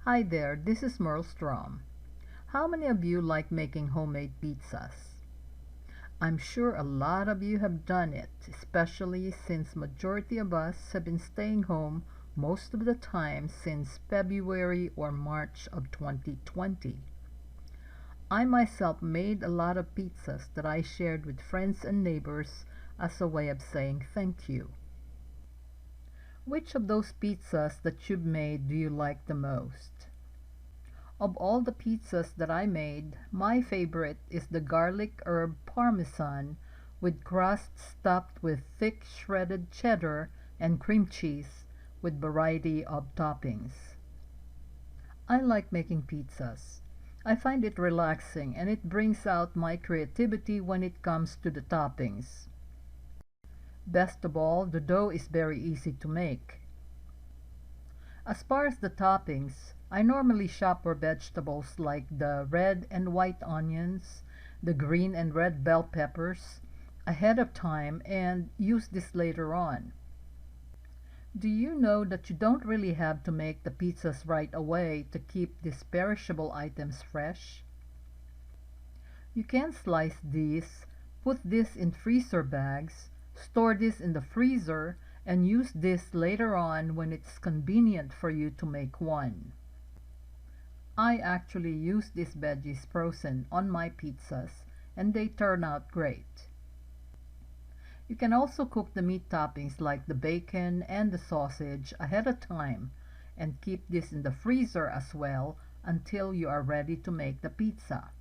Hi there, this is Merle Strom. How many of you like making homemade pizzas? I'm sure a lot of you have done it, especially since majority of us have been staying home most of the time since February or March of 2020. I myself made a lot of pizzas that I shared with friends and neighbors as a way of saying thank you. Which of those pizzas that you've made do you like the most? Of all the pizzas that I made, my favorite is the garlic herb parmesan with crust stuffed with thick shredded cheddar and cream cheese with variety of toppings. I like making pizzas. I find it relaxing and it brings out my creativity when it comes to the toppings. Best of all, the dough is very easy to make. As far as the toppings, I normally shop for vegetables like the red and white onions, the green and red bell peppers ahead of time and use this later on. Do you know that you don't really have to make the pizzas right away to keep these perishable items fresh? You can slice these, put this in freezer bags, store this in the freezer, and use this later on when it's convenient for you to make one. I actually use these veggies frozen on my pizzas and they turn out great. You can also cook the meat toppings like the bacon and the sausage ahead of time and keep this in the freezer as well until you are ready to make the pizza.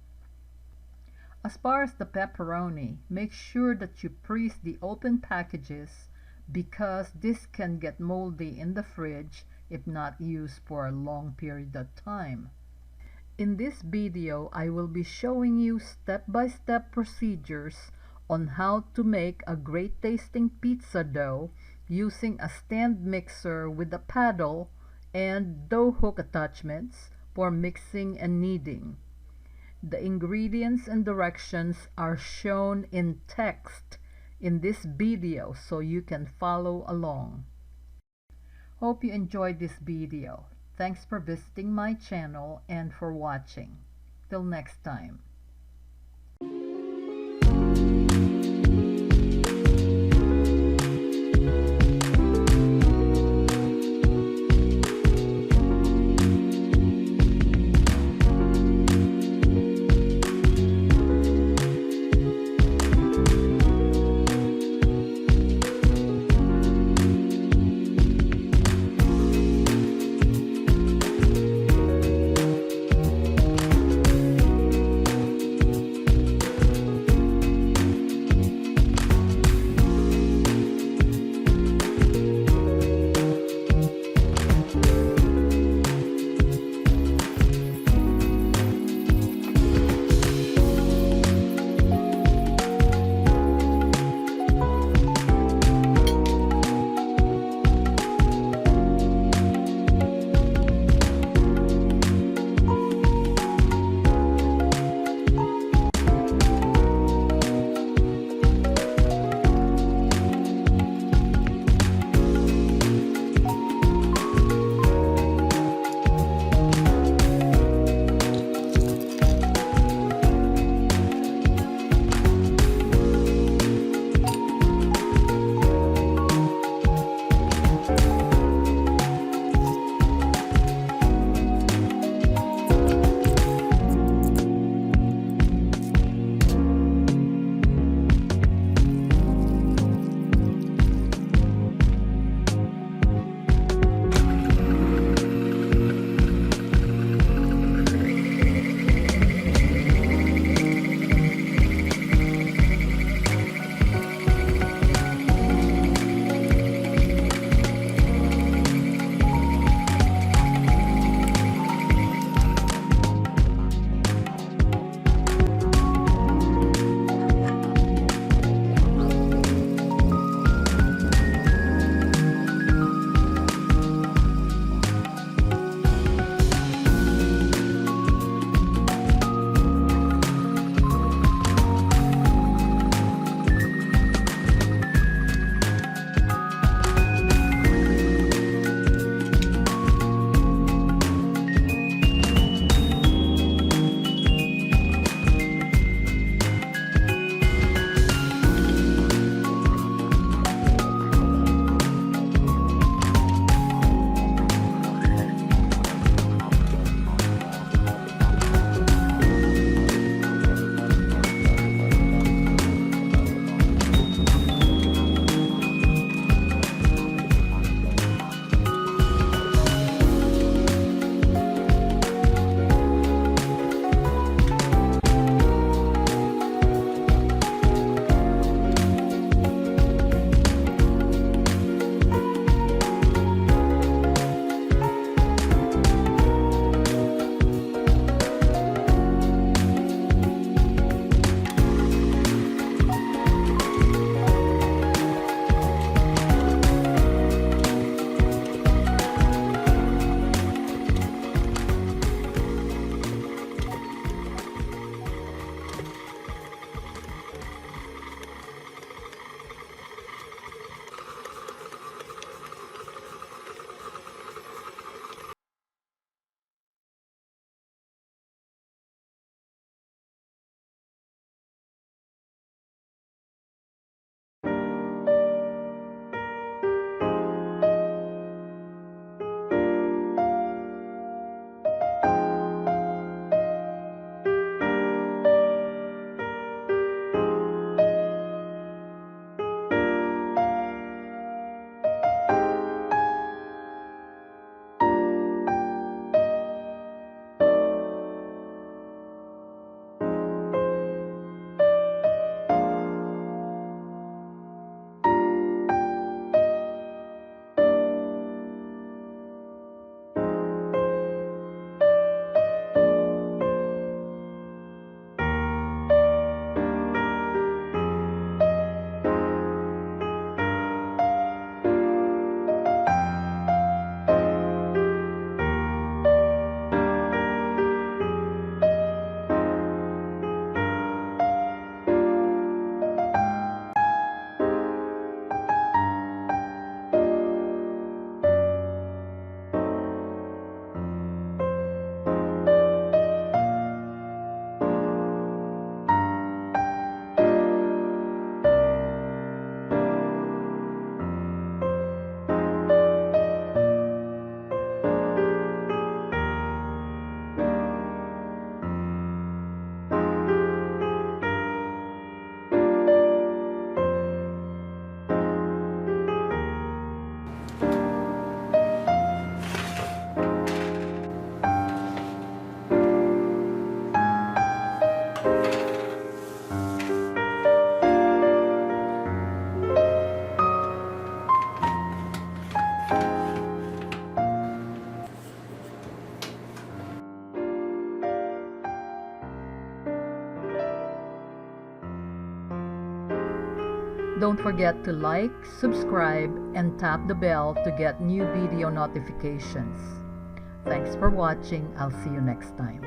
As far as the pepperoni, make sure that you freeze the open packages because this can get moldy in the fridge if not used for a long period of time. In this video, I will be showing you step-by-step procedures on how to make a great tasting pizza dough using a stand mixer with a paddle and dough hook attachments for mixing and kneading. The ingredients and directions are shown in text in this video so you can follow along. Hope you enjoyed this video. Thanks for visiting my channel and for watching. Till next time. Don't forget to like, subscribe, and tap the bell to get new video notifications. Thanks for watching. I'll see you next time.